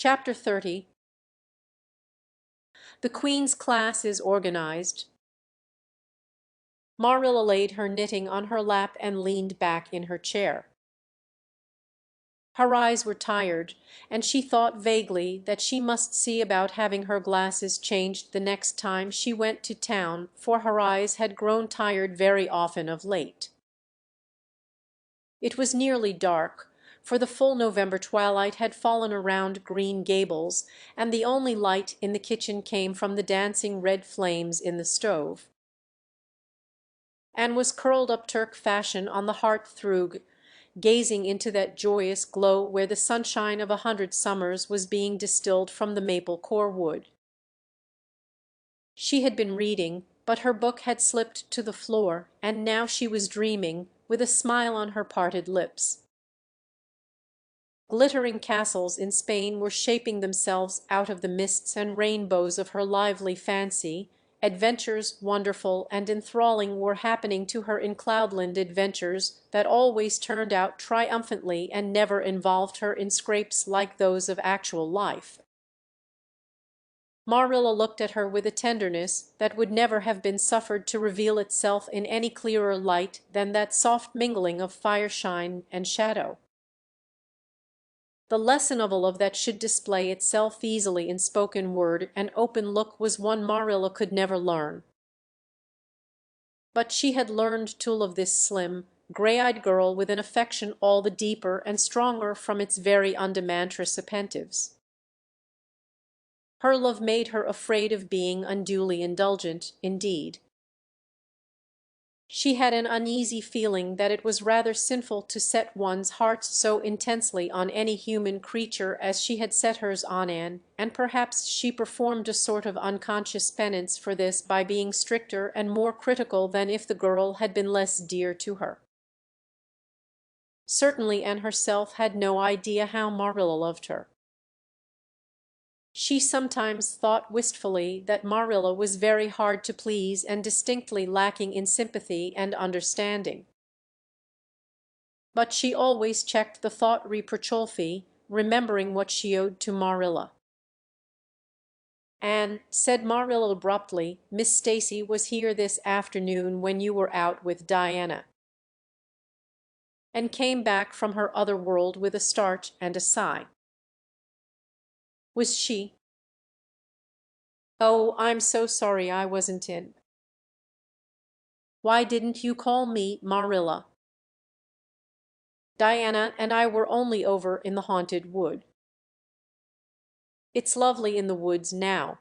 Chapter 30. The Queen's class is organized. Marilla laid her knitting on her lap and leaned back in her chair. Her eyes were tired, and she thought vaguely that she must see about having her glasses changed the next time she went to town, for her eyes had grown tired very often of late. It was nearly dark, for the full November twilight had fallen around Green Gables, and the only light in the kitchen came from the dancing red flames in the stove. Anne was curled up Turk fashion on the hearth-thrug, gazing into that joyous glow where the sunshine of 100 summers was being distilled from the maple core wood. She had been reading, but her book had slipped to the floor, and now she was dreaming, with a smile on her parted lips. Glittering castles in Spain were shaping themselves out of the mists and rainbows of her lively fancy. Adventures wonderful and enthralling were happening to her in Cloudland, adventures that always turned out triumphantly and never involved her in scrapes like those of actual life. Marilla looked at her with a tenderness that would never have been suffered to reveal itself in any clearer light than that soft mingling of fireshine and shadow. The lesson of all of that should display itself easily in spoken word and open look was one Marilla could never learn. But she had learned to love this slim, gray-eyed girl with an affection all the deeper and stronger from its very undemantrous appentives. Her love made her afraid of being unduly indulgent, indeed. She had an uneasy feeling that it was rather sinful to set one's heart so intensely on any human creature as she had set hers on Anne, and perhaps she performed a sort of unconscious penance for this by being stricter and more critical than if the girl had been less dear to her. Certainly Anne herself had no idea how Marilla loved her. She sometimes thought wistfully that Marilla was very hard to please and distinctly lacking in sympathy and understanding. But she always checked the thought reproachfully, remembering what she owed to Marilla. "Anne," said Marilla abruptly, "Miss Stacy was here this afternoon when you were out with Diana," and came back from her other world with a start and a sigh. "Was she? Oh, I'm so sorry I wasn't in. Why didn't you call me, Marilla? Diana and I were only over in the haunted wood. It's lovely in the woods now.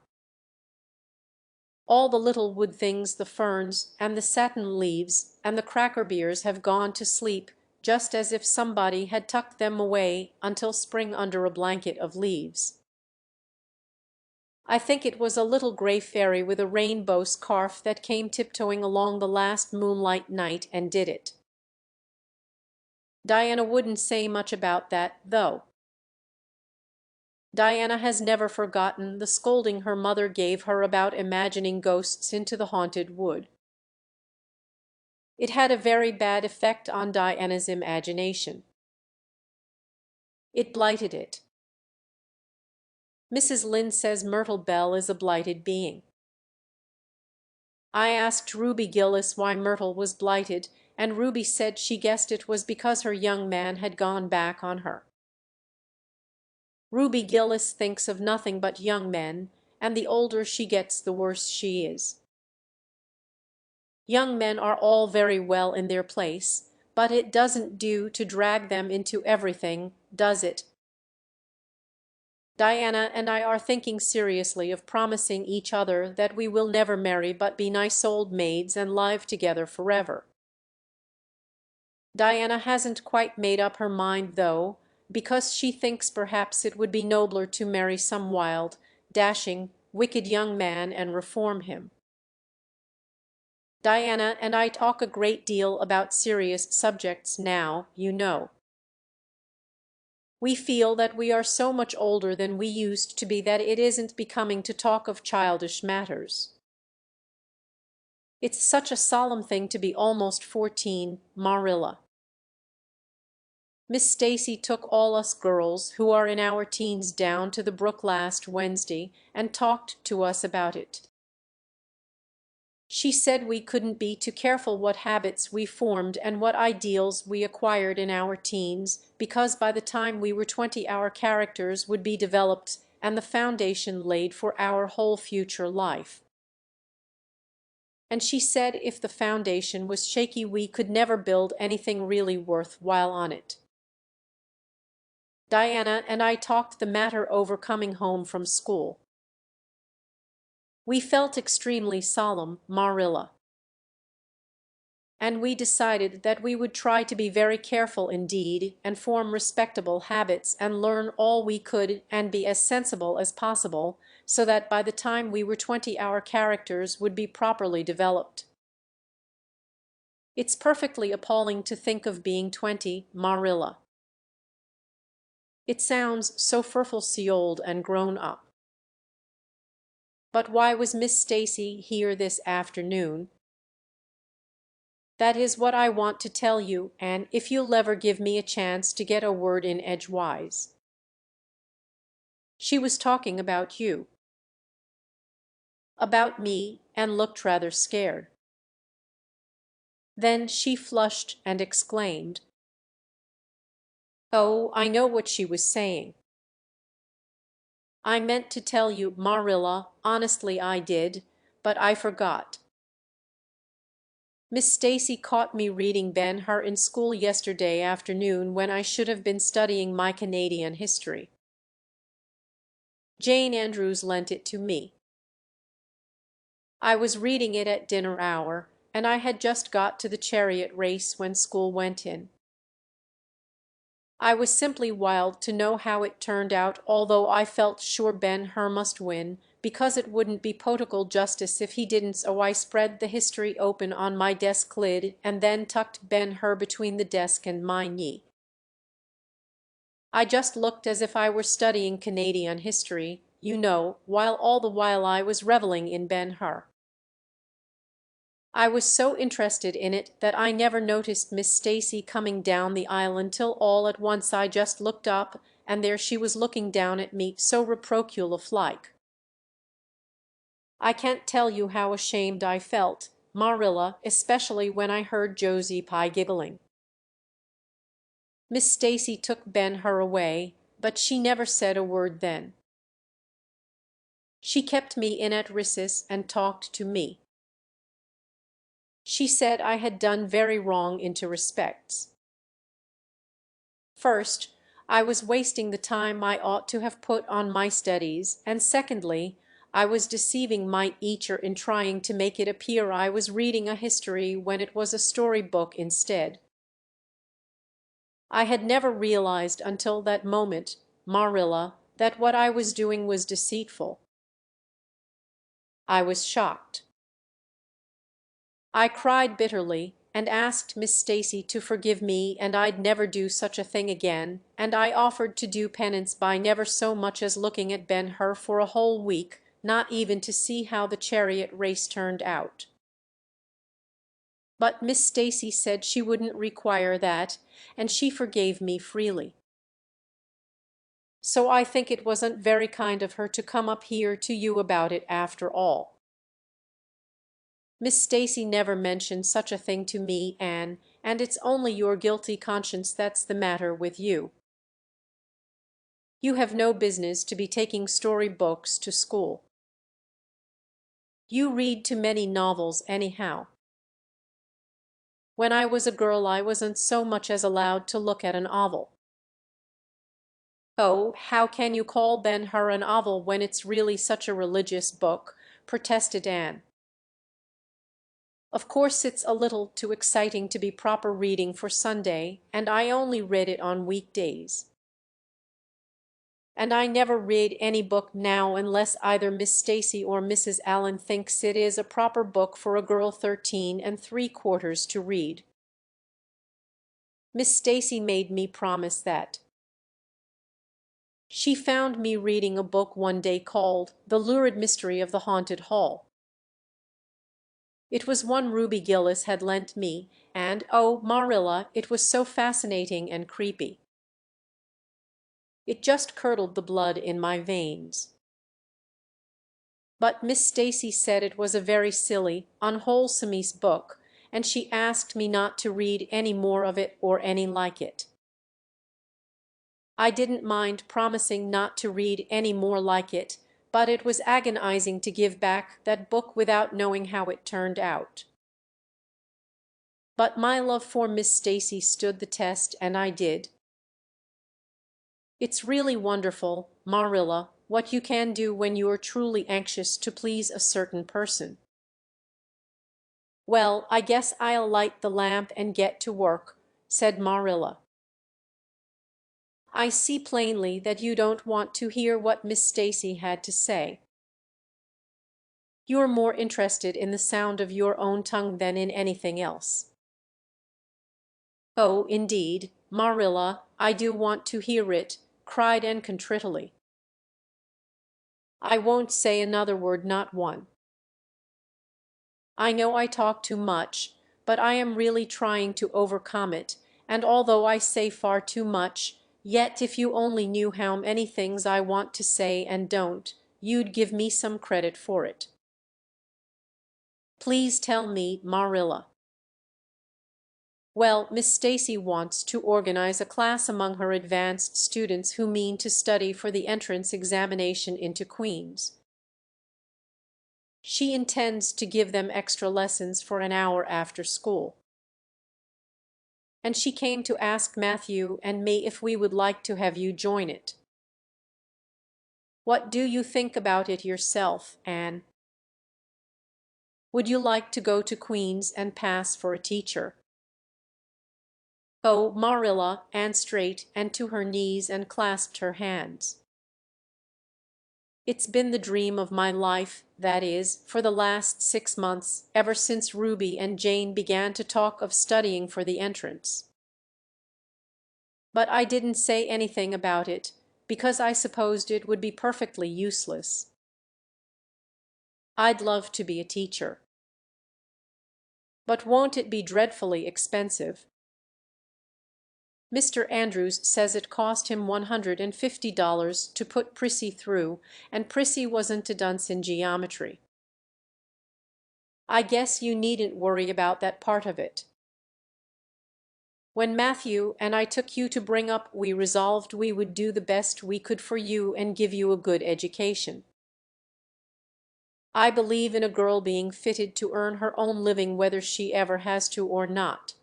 All the little wood things, the ferns and the satin leaves and the cracker beers have gone to sleep, just as if somebody had tucked them away until spring under a blanket of leaves. I think it was a little gray fairy with a rainbow scarf that came tiptoeing along the last moonlight night and did it. Diana wouldn't say much about that, though. Diana has never forgotten the scolding her mother gave her about imagining ghosts into the haunted wood. It had a very bad effect on Diana's imagination. It blighted it. Mrs. Lynde says Myrtle Bell is a blighted being. I asked Ruby Gillis why Myrtle was blighted, and Ruby said she guessed it was because her young man had gone back on her. Ruby Gillis thinks of nothing but young men, and the older she gets the worse she is. Young men are all very well in their place, but it doesn't do to drag them into everything, does it? Diana and I are thinking seriously of promising each other that we will never marry but be nice old maids and live together forever. Diana hasn't quite made up her mind, though, because she thinks perhaps it would be nobler to marry some wild, dashing, wicked young man and reform him. Diana and I talk a great deal about serious subjects now, you know. We feel that we are so much older than we used to be that it isn't becoming to talk of childish matters. It's such a solemn thing to be almost 14, Marilla. Miss Stacy took all us girls who are in our teens down to the brook last Wednesday and talked to us about it. She said we couldn't be too careful what habits we formed and what ideals we acquired in our teens, because by the time we were 20 our characters would be developed and the foundation laid for our whole future life. And she said if the foundation was shaky we could never build anything really worthwhile on it. Diana and I talked the matter over coming home from school. We felt extremely solemn, Marilla. And we decided that we would try to be very careful indeed, and form respectable habits and learn all we could and be as sensible as possible, so that by the time we were 20 our characters would be properly developed. It's perfectly appalling to think of being 20, Marilla. It sounds so frivolously old and grown up. But why was Miss Stacy here this afternoon? That is what I want to tell you, and if you'll ever give me a chance to get a word in edgewise. She was talking about you. About me, and looked rather scared. Then she flushed and exclaimed, "Oh, I know what she was saying. I meant to tell you, Marilla, honestly I did, but I forgot. Miss Stacy caught me reading Ben-Hur in school yesterday afternoon when I should have been studying my Canadian history. Jane Andrews lent it to me. I was reading it at dinner hour, and I had just got to the chariot race when school went in. I was simply wild to know how it turned out, although I felt sure Ben-Hur must win, because it wouldn't be poetical justice if he didn't, so I spread the history open on my desk lid and then tucked Ben-Hur between the desk and my knee. I just looked as if I were studying Canadian history, you know, while all the while I was reveling in Ben-Hur. I was so interested in it that I never noticed Miss Stacy coming down the aisle until all at once I just looked up, and there she was looking down at me so reproachful-like. I can't tell you how ashamed I felt, Marilla, especially when I heard Josie Pye giggling. Miss Stacy took Ben-Hur away, but she never said a word then. She kept me in at recess and talked to me. She said I had done very wrong in two respects. First, I was wasting the time I ought to have put on my studies, and secondly, I was deceiving my teacher in trying to make it appear I was reading a history when it was a story book instead. I had never realized until that moment, Marilla, that what I was doing was deceitful. I was shocked. I cried bitterly and asked Miss Stacy to forgive me, and I'd never do such a thing again, and I offered to do penance by never so much as looking at Ben-Hur for a whole week, not even to see how the chariot race turned out. But Miss Stacy said she wouldn't require that, and she forgave me freely. So I think it wasn't very kind of her to come up here to you about it after all. Miss Stacy never mentioned such a thing to me, Anne, and it's only your guilty conscience that's the matter with you. You have no business to be taking story books to school. You read too many novels anyhow. When I was a girl I wasn't so much as allowed to look at a novel. Oh, how can you call Ben-Hur a novel when it's really such a religious book? Protested Anne. Of course it's a little too exciting to be proper reading for Sunday, and I only read it on weekdays. And I never read any book now unless either Miss Stacy or Mrs. Allen thinks it is a proper book for a girl 13 3/4 to read. Miss Stacy made me promise that. She found me reading a book one day called The Lurid Mystery of the Haunted Hall. It was one Ruby Gillis had lent me, and, oh, Marilla, it was so fascinating and creepy. It just curdled the blood in my veins. But Miss Stacy said it was a very silly, unwholesome-ish book, and she asked me not to read any more of it or any like it. I didn't mind promising not to read any more like it, but it was agonizing to give back that book without knowing how it turned out. But my love for Miss Stacy stood the test, and I did. It's really wonderful, Marilla, what you can do when you are truly anxious to please a certain person. Well, I guess I'll light the lamp and get to work, said Marilla. I see plainly that you don't want to hear what Miss Stacy had to say. You're more interested in the sound of your own tongue than in anything else. Oh, indeed, Marilla, I do want to hear it, cried Anne contritely. I won't say another word, not one. I know I talk too much, but I am really trying to overcome it, and although I say far too much, yet if you only knew how many things I want to say and don't, you'd give me some credit for it. Please tell me, Marilla. Well, Miss Stacy wants to organize a class among her advanced students who mean to study for the entrance examination into Queen's. She intends to give them extra lessons for an hour after school. And she came to ask Matthew and me if we would like to have you join it. What do you think about it yourself, Anne? Would you like to go to Queen's and pass for a teacher? Oh, Marilla, Anne straight and to her knees and clasped her hands. It's been the dream of my life, that is, for the last 6 months, ever since Ruby and Jane began to talk of studying for the entrance. But I didn't say anything about it, because I supposed it would be perfectly useless. I'd love to be a teacher. But won't it be dreadfully expensive? Mr. Andrews says it cost him $150 to put Prissy through, and Prissy wasn't a dunce in geometry. I guess you needn't worry about that part of it. When Matthew and I took you to bring up, we resolved we would do the best we could for you and give you a good education. I believe in a girl being fitted to earn her own living whether she ever has to or not.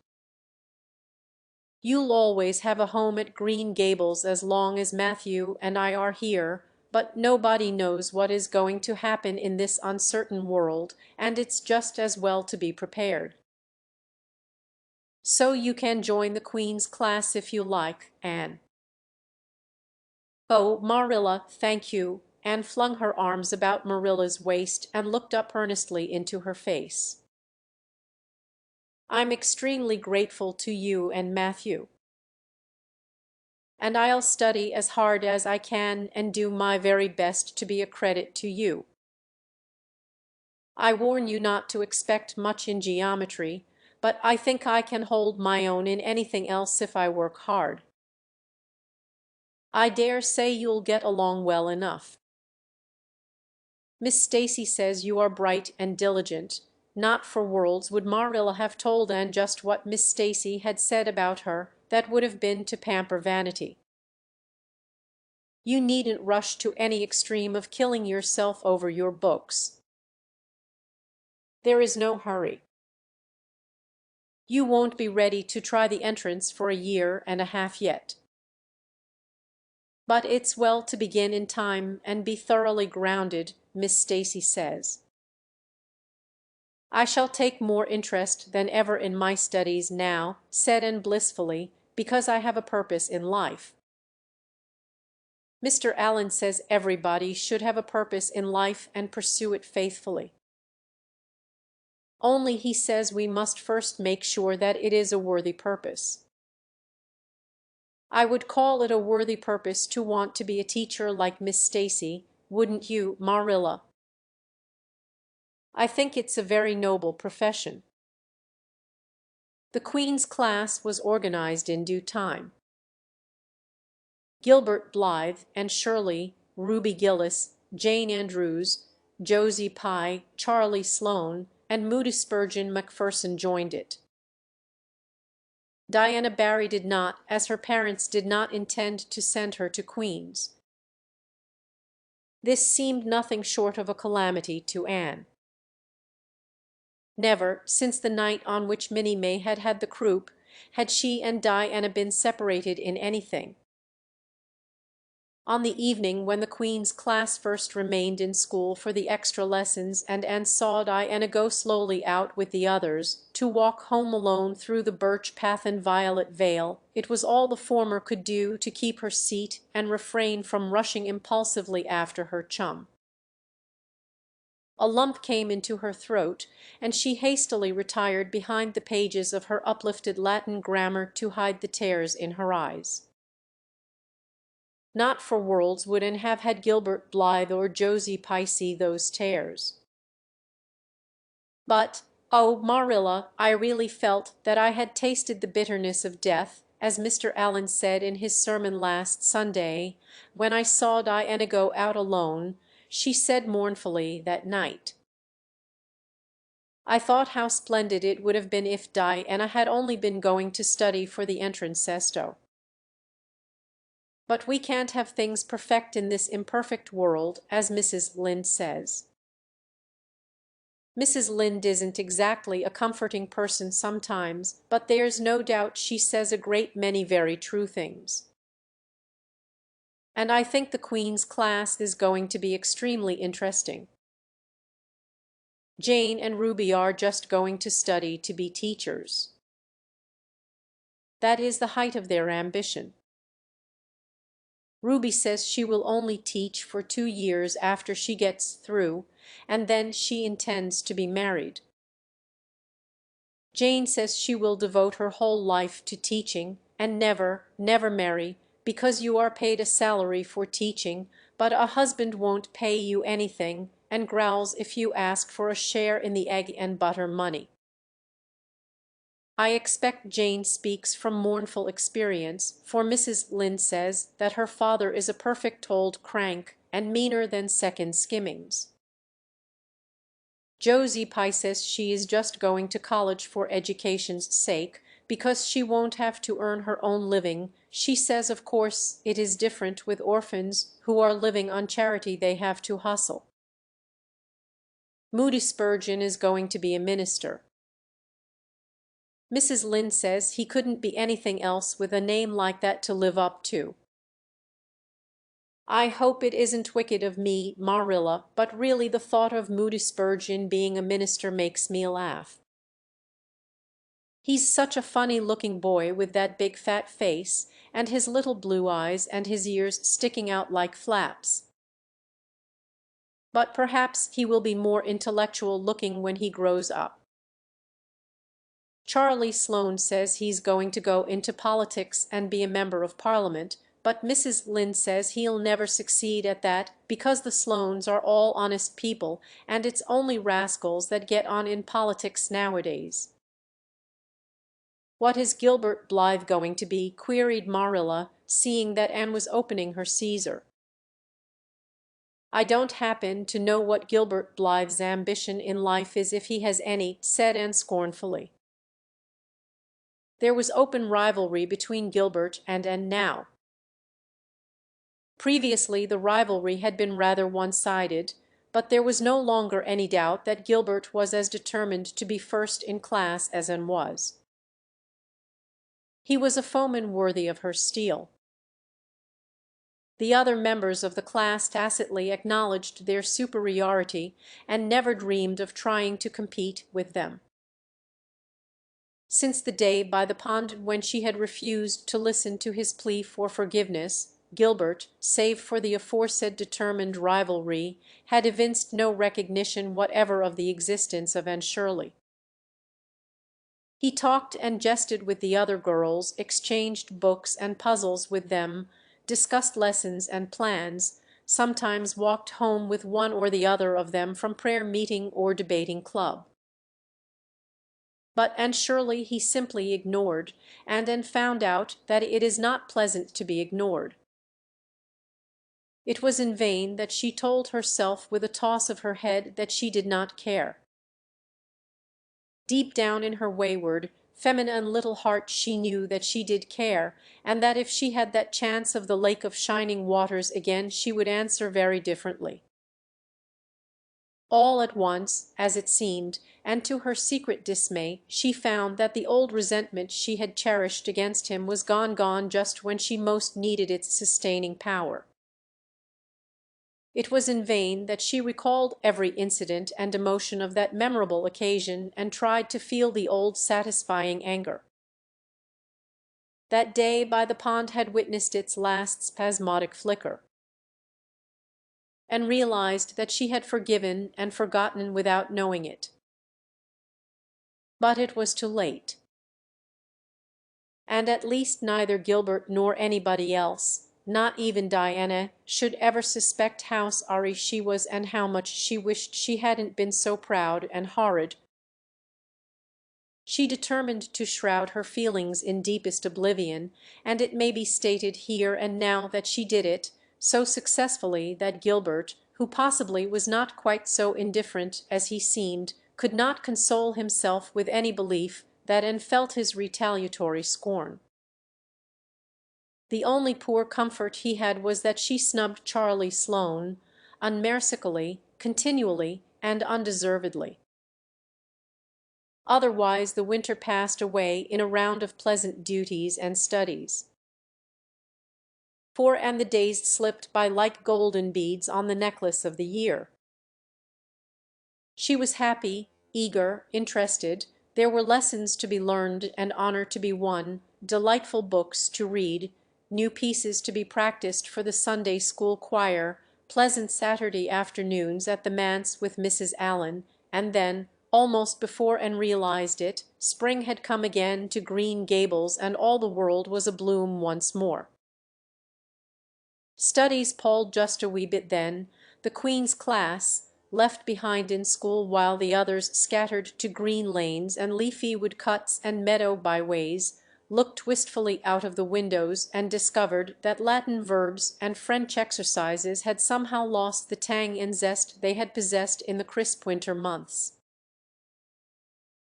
You'll always have a home at Green Gables as long as Matthew and I are here, but nobody knows what is going to happen in this uncertain world, and it's just as well to be prepared. So you can join the Queen's class if you like, Anne. Oh, Marilla, thank you. Anne flung her arms about Marilla's waist and looked up earnestly into her face. I'm extremely grateful to you and Matthew. And I'll study as hard as I can and do my very best to be a credit to you. I warn you not to expect much in geometry, but I think I can hold my own in anything else if I work hard. I dare say you'll get along well enough. Miss Stacy says you are bright and diligent. Not for worlds would Marilla have told Anne just what Miss Stacy had said about her. That would have been to pamper vanity. You needn't rush to any extreme of killing yourself over your books. There is no hurry. You won't be ready to try the entrance for a year and a half yet. But it's well to begin in time and be thoroughly grounded, Miss Stacy says. I shall take more interest than ever in my studies now, said Anne blissfully, because I have a purpose in life. Mr. Allen says everybody should have a purpose in life and pursue it faithfully. Only he says we must first make sure that it is a worthy purpose. I would call it a worthy purpose to want to be a teacher like Miss Stacy, wouldn't you, Marilla? I think it's a very noble profession." The Queen's class was organized in due time. Gilbert Blythe, Anne Shirley, Ruby Gillis, Jane Andrews, Josie Pye, Charlie Sloane, and Moody Spurgeon Macpherson joined it. Diana Barry did not, as her parents did not intend to send her to Queen's. This seemed nothing short of a calamity to Anne. Never, since the night on which Minnie May had had the croup, had she and Diana been separated in anything. On the evening when the Queen's class first remained in school for the extra lessons and Anne saw Diana go slowly out with the others, to walk home alone through the birch path and violet vale, it was all the former could do to keep her seat and refrain from rushing impulsively after her chum. A lump came into her throat, and she hastily retired behind the pages of her uplifted Latin grammar to hide the tears in her eyes. Not for worlds would Anne have had Gilbert Blythe or Josie Pye see those tears. But, oh, Marilla, I really felt that I had tasted the bitterness of death, as Mr. Allen said in his sermon last Sunday, when I saw Diana go out alone, she said mournfully that night. I thought how splendid it would have been if Diana had only been going to study for the entrance sesto. But we can't have things perfect in this imperfect world, as Mrs. Lynde says. Mrs. Lynde isn't exactly a comforting person sometimes, but there's no doubt she says a great many very true things. And I think the Queen's class is going to be extremely interesting. Jane and Ruby are just going to study to be teachers. That is the height of their ambition. Ruby says she will only teach for 2 years after she gets through, and then she intends to be married. Jane says she will devote her whole life to teaching, and never, never marry, because you are paid a salary for teaching, but a husband won't pay you anything, and growls if you ask for a share in the egg and butter money. I expect Jane speaks from mournful experience, for Mrs. Lynde says that her father is a perfect old crank and meaner than second skimmings. Josie Pye says she is just going to college for education's sake, because she won't have to earn her own living. She says of course it is different with orphans who are living on charity, they have to hustle. Moody Spurgeon is going to be a minister. Mrs. Lynde says he couldn't be anything else with a name like that to live up to. I hope it isn't wicked of me, Marilla, but really the thought of Moody Spurgeon being a minister makes me laugh. He's such a funny-looking boy with that big fat face, and his little blue eyes and his ears sticking out like flaps. But perhaps he will be more intellectual-looking when he grows up. Charlie Sloane says he's going to go into politics and be a member of Parliament, but Mrs. Lynde says he'll never succeed at that because the Sloanes are all honest people, and it's only rascals that get on in politics nowadays. What is Gilbert Blythe going to be? Queried Marilla, seeing that Anne was opening her Caesar. I don't happen to know what Gilbert Blythe's ambition in life is, if he has any, said Anne scornfully. There was open rivalry between Gilbert and Anne now. Previously the rivalry had been rather one-sided, but there was no longer any doubt that Gilbert was as determined to be first in class as Anne was. He was a foeman worthy of her steel. The other members of the class tacitly acknowledged their superiority and never dreamed of trying to compete with them. Since the day by the pond when she had refused to listen to his plea for forgiveness, Gilbert, save for the aforesaid determined rivalry, had evinced no recognition whatever of the existence of Anne Shirley. He talked and jested with the other girls, exchanged books and puzzles with them, discussed lessons and plans, sometimes walked home with one or the other of them from prayer meeting or debating club. And surely he simply ignored, and found out that it is not pleasant to be ignored. It was in vain that she told herself with a toss of her head that she did not care. Deep down in her wayward, feminine little heart she knew that she did care, and that if she had that chance of the Lake of Shining Waters again she would answer very differently. All at once, as it seemed, and to her secret dismay, she found that the old resentment she had cherished against him was gone just when she most needed its sustaining power. It was in vain that she recalled every incident and emotion of that memorable occasion and tried to feel the old satisfying anger. That day by the pond had witnessed its last spasmodic flicker, and realized that she had forgiven and forgotten without knowing it. But it was too late. And at least neither Gilbert nor anybody else, not even Diana, should ever suspect how sorry she was and how much she wished she hadn't been so proud and horrid. She determined to shroud her feelings in deepest oblivion, and it may be stated here and now that she did it so successfully that Gilbert, who possibly was not quite so indifferent as he seemed, could not console himself with any belief that and felt his retaliatory scorn. The only poor comfort he had was that she snubbed Charlie Sloane, unmercifully, continually, and undeservedly. Otherwise the winter passed away in a round of pleasant duties and studies. And the days slipped by like golden beads on the necklace of the year. She was happy, eager, interested. There were lessons to be learned and honor to be won, delightful books to read, new pieces to be practiced for the Sunday school choir, pleasant Saturday afternoons at the manse with Mrs. Allen, and then, almost before Anne realized it, spring had come again to Green Gables and all the world was abloom once more. Studies palled just a wee bit then. The Queen's class, left behind in school while the others scattered to green lanes and leafy woodcuts and meadow byways, looked wistfully out of the windows and discovered that Latin verbs and French exercises had somehow lost the tang and zest they had possessed in the crisp winter months.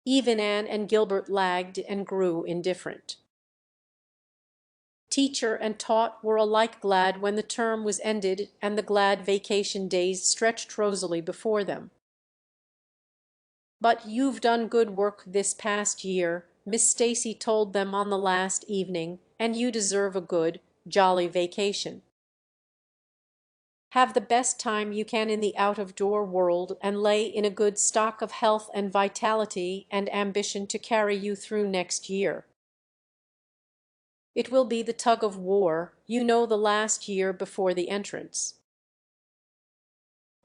Even Anne and Gilbert lagged and grew indifferent. Teacher and taught were alike glad when the term was ended and the glad vacation days stretched rosily before them. "But you've done good work this past year," Miss Stacy told them on the last evening, "and you deserve a good, jolly vacation. Have the best time you can in the out-of-door world and lay in a good stock of health and vitality and ambition to carry you through next year. It will be the tug of war, you know, the last year before the entrance."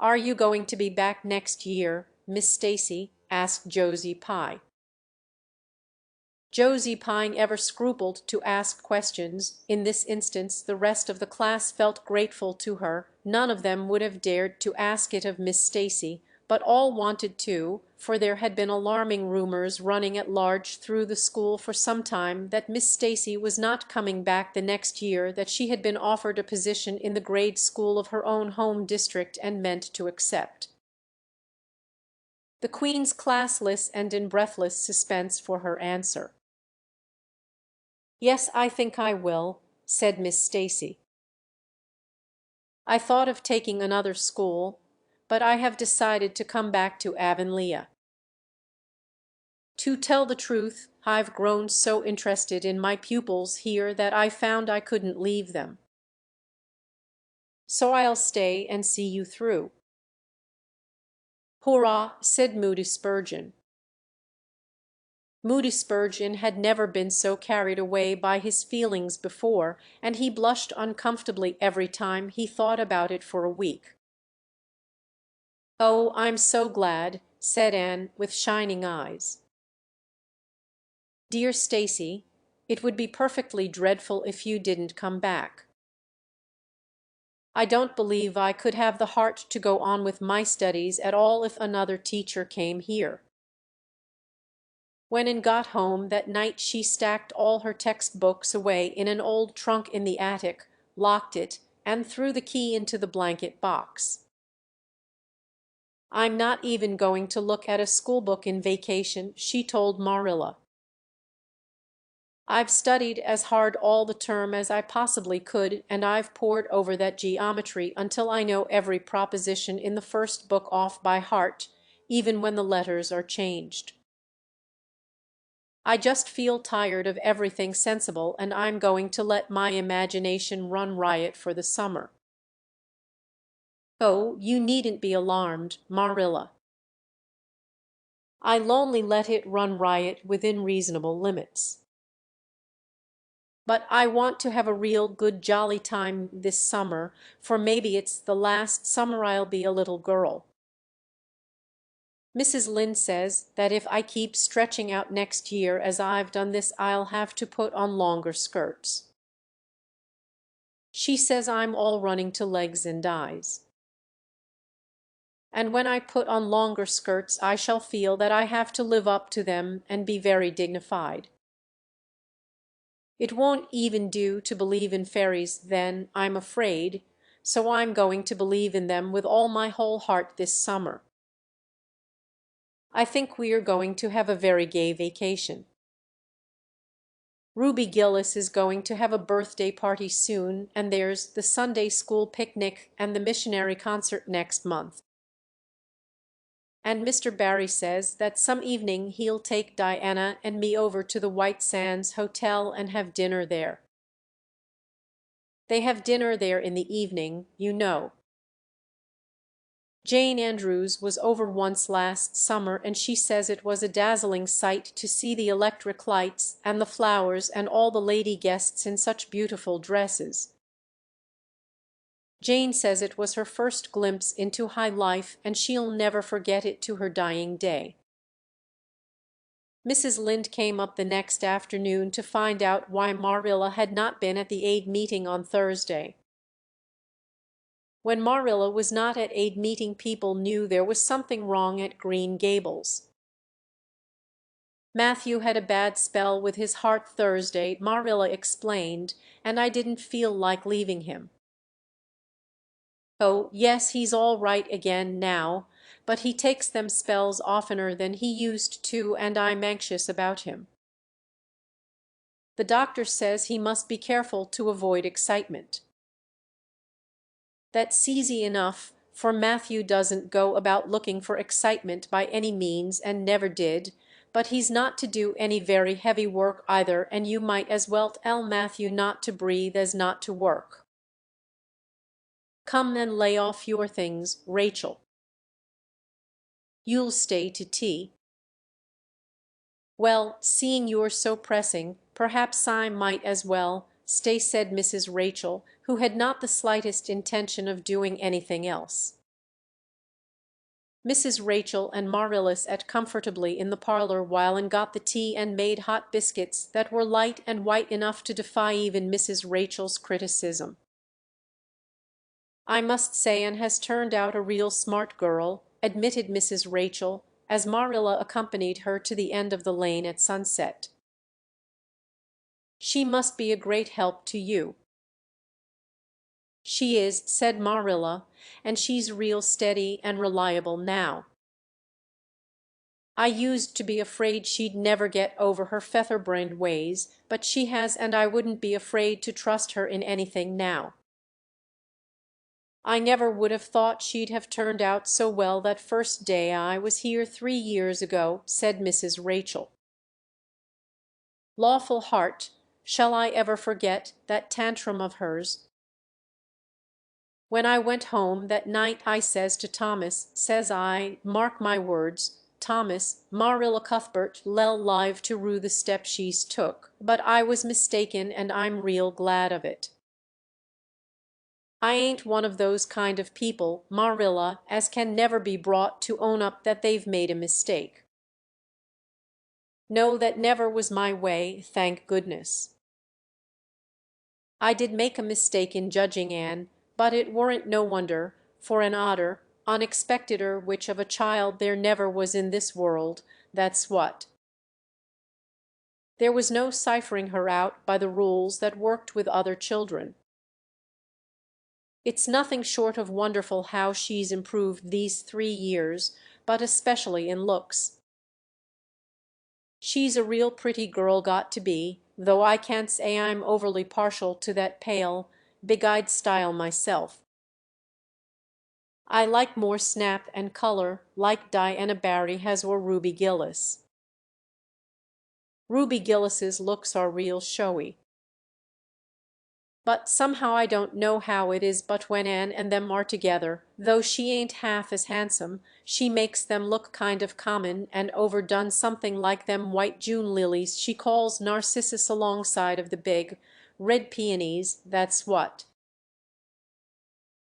"Are you going to be back next year, Miss Stacy?" asked Josie Pye. Josie Pye never scrupled to ask questions. In this instance the rest of the class felt grateful to her. None of them would have dared to ask it of Miss Stacy, but all wanted to, for there had been alarming rumors running at large through the school for some time that Miss Stacy was not coming back the next year, that she had been offered a position in the grade school of her own home district and meant to accept. The Queen's class listened in breathless suspense for her answer. "Yes, I think I will," said Miss Stacy. "I thought of taking another school, but I have decided to come back to Avonlea. To tell the truth, I've grown so interested in my pupils here that I found I couldn't leave them. So I'll stay and see you through." "Hurrah!" said Moody Spurgeon. Moody Spurgeon had never been so carried away by his feelings before, and he blushed uncomfortably every time he thought about it for a week. "Oh, I'm so glad," said Anne with shining eyes. "Dear Stacy, it would be perfectly dreadful if you didn't come back." I don't believe I could have the heart to go on with my studies at all if another teacher came here." When Anne got home that night she stacked all her textbooks away in an old trunk in the attic, locked it, and threw the key into the blanket box. "I'm not even going to look at a schoolbook in vacation," she told Marilla. "I've studied as hard all the term as I possibly could, and I've pored over that geometry until I know every proposition in the first book off by heart, even when the letters are changed. I just feel tired of everything sensible, and I'm going to let my imagination run riot for the summer." "Oh, you needn't be alarmed, Marilla. I'll only let it run riot within reasonable limits. But I want to have a real good jolly time this summer, for maybe it's the last summer I'll be a little girl. Mrs. Lynde says that if I keep stretching out next year as I've done this I'll have to put on longer skirts. She says I'm all running to legs and eyes. And when I put on longer skirts I shall feel that I have to live up to them and be very dignified. It won't even do to believe in fairies then, I'm afraid, so I'm going to believe in them with all my whole heart this summer. I think we are going to have a very gay vacation. Ruby Gillis is going to have a birthday party soon, and there's the Sunday school picnic and the missionary concert next month. And Mr. Barry says that some evening he'll take Diana and me over to the White Sands Hotel and have dinner there. They have dinner there in the evening, you know. Jane Andrews was over once last summer, and she says it was a dazzling sight to see the electric lights and the flowers and all the lady guests in such beautiful dresses. Jane says it was her first glimpse into high life, and she'll never forget it to her dying day. Mrs. Lynde came up the next afternoon to find out why Marilla had not been at the aid meeting on Thursday. When Marilla was not at aid meeting people knew there was something wrong at Green Gables. "Matthew had a bad spell with his heart Thursday," Marilla explained, "and I didn't feel like leaving him. Oh, yes, he's all right again now, but he takes them spells oftener than he used to, and I'm anxious about him. The doctor says he must be careful to avoid excitement. That's easy enough, for Matthew doesn't go about looking for excitement by any means and never did, but he's not to do any very heavy work either, and you might as well tell Matthew not to breathe as not to work. Come and lay off your things, Rachel. You'll stay to tea. Well, seeing you're so pressing, perhaps I might as well stay, said Mrs. Rachel, who had not the slightest intention of doing anything else. Mrs. Rachel and Marilla sat comfortably in the parlor while Anne got the tea and made hot biscuits that were light and white enough to defy even Mrs. Rachel's criticism. "I must say Anne has turned out a real smart girl," admitted Mrs. Rachel, as Marilla accompanied her to the end of the lane at sunset. "She must be a great help to you." "She is," said Marilla, "and she's real steady and reliable now. I used to be afraid she'd never get over her featherbrained ways, but she has, and I wouldn't be afraid to trust her in anything now. I never would have thought she'd have turned out so well that first day I was here 3 years ago," said Mrs. Rachel. "Lawful heart, shall I ever forget that tantrum of hers? When I went home that night I says to Thomas, says I, mark my words, Thomas, Marilla Cuthbert lell live to rue the step she's took, but I was mistaken and I'm real glad of it. I ain't one of those kind of people, Marilla, as can never be brought to own up that they've made a mistake. No, that never was my way, thank goodness. I did make a mistake in judging Anne, But it weren't no wonder, for an odder, unexpecteder which of a child there never was in this world, that's what. There was no ciphering her out by the rules that worked with other children. It's nothing short of wonderful how she's improved these 3 years, but especially in looks. She's a real pretty girl got to be, though I can't say I'm overly partial to that pale, big-eyed style myself. I like more snap and color, like Diana Barry has or Ruby Gillis. Ruby Gillis's looks are real showy. But somehow I don't know how it is, but when Anne and them are together, though she ain't half as handsome, she makes them look kind of common and overdone, something like them white June lilies she calls narcissus alongside of the big, red peonies, that's what.